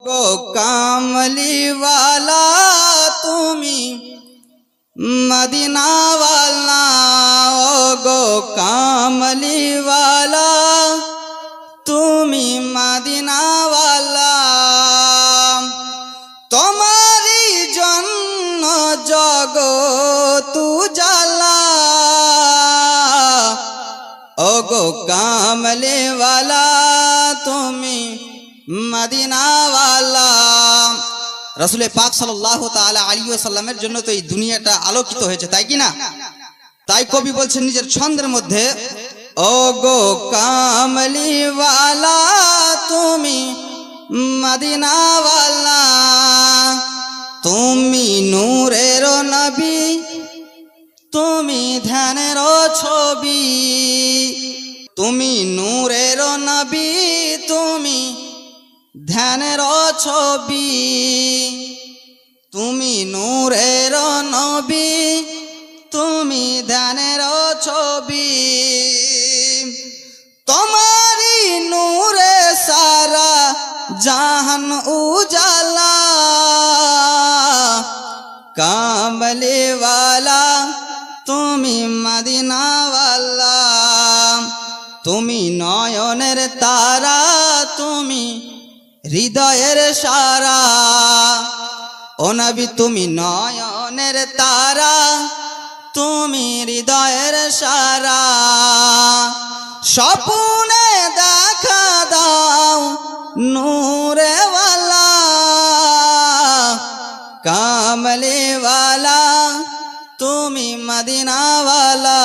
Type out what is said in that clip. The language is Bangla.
गो कामली वाला तुमी मदीना वाला, ओ गो कामली वाला तुमी मदीना वाला। तुम्हारी जन्म जगत उजाला, ओ गो कामली वाला तुमी मदीना वाला। रसूल पाक साल्लाल्लाहु ताआला अलैहि ওয়াসাল্লামের জন্য তো এই দুনিয়াটা আলোকিত হয়েছে, তাই কি না? তাই কবি বলছেন নিজের ছন্দের মধ্যে, ও গো কামলি ওয়ালা তুমি মদিনা ওয়ালা, তুমি নূরের নবী, তুমি ধ্যানের ছবি, তুমি নূরের নবী, তুমি ধ্যানের ছবি, তুমি নূরের নবী, তুমি ধ্যানের ছবি। তোমারি নূরে সারা জাহান উজালা, কামলি ওয়ালা তুমি মদিনা ওয়ালা। তুমি নয়নের তারা, তুমি হৃদয়ের সারা, ও নবী তুমি নয়নের তারা, তুমি হৃদয়ের সারা। স্বপ্নে দেখা দাও নূরে ওয়ালা, কামলি ওয়ালা তুমি মদিনা ওয়ালা।